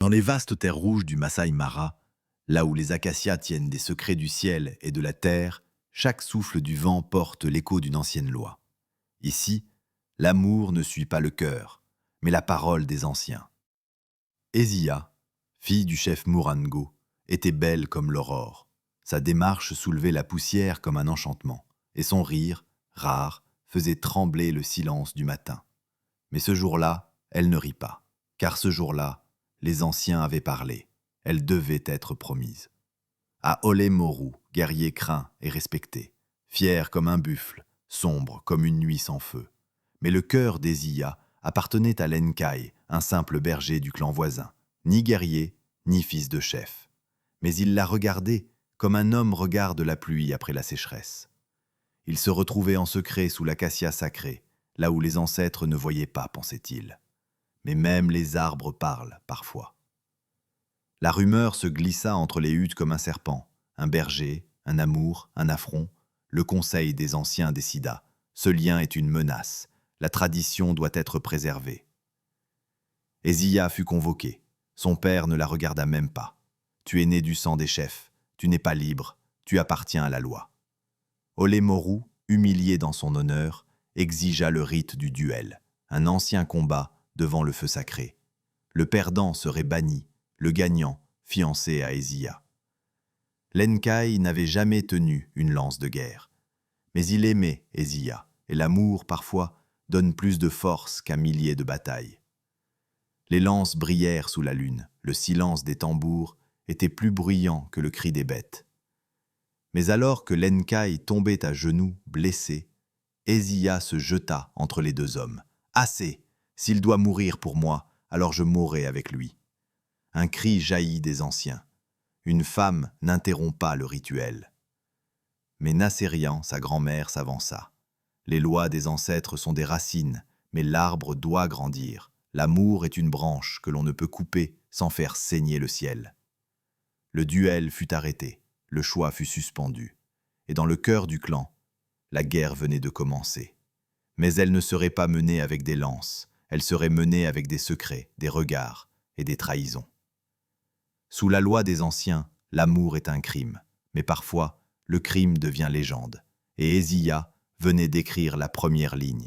Dans les vastes terres rouges du Masai Mara, là où les acacias tiennent des secrets du ciel et de la terre, chaque souffle du vent porte l'écho d'une ancienne loi. Ici, l'amour ne suit pas le cœur, mais la parole des anciens. Ezia, fille du chef Murango, était belle comme l'aurore. Sa démarche soulevait la poussière comme un enchantement, et son rire, rare, faisait trembler le silence du matin. Mais ce jour-là, elle ne rit pas, car ce jour-là, les anciens avaient parlé. Elle devait être promise. À Olemoru, guerrier craint et respecté, fier comme un buffle, sombre comme une nuit sans feu. Mais le cœur d'Ezia appartenait à Lenkai, un simple berger du clan voisin, ni guerrier, ni fils de chef. Mais il la regardait comme un homme regarde la pluie après la sécheresse. Il se retrouvait en secret sous l'acacia sacrée, là où les ancêtres ne voyaient pas, pensait-il. Mais même les arbres parlent parfois. La rumeur se glissa entre les huttes comme un serpent. Un berger, un amour, un affront. Le conseil des anciens décida. Ce lien est une menace. La tradition doit être préservée. Ezia fut convoquée. Son père ne la regarda même pas. Tu es né du sang des chefs. Tu n'es pas libre. Tu appartiens à la loi. Olemoru, humilié dans son honneur, exigea le rite du duel. Un ancien combat devant le feu sacré. Le perdant serait banni. Le gagnant, fiancé à Ezia. Lenkai n'avait jamais tenu une lance de guerre. Mais il aimait Ezia, et l'amour, parfois, donne plus de force qu'un millier de batailles. Les lances brillèrent sous la lune, le silence des tambours était plus bruyant que le cri des bêtes. Mais alors que Lenkai tombait à genoux, blessé, Ezia se jeta entre les deux hommes. « Assez! S'il doit mourir pour moi, alors je mourrai avec lui. » Un cri jaillit des anciens. Une femme n'interrompt pas le rituel. Mais Nassérian, sa grand-mère, s'avança. Les lois des ancêtres sont des racines, mais l'arbre doit grandir. L'amour est une branche que l'on ne peut couper sans faire saigner le ciel. Le duel fut arrêté, le choix fut suspendu. Et dans le cœur du clan, la guerre venait de commencer. Mais elle ne serait pas menée avec des lances, elle serait menée avec des secrets, des regards et des trahisons. Sous la loi des anciens, l'amour est un crime, mais parfois, le crime devient légende. Et Ezia venait d'écrire la première ligne.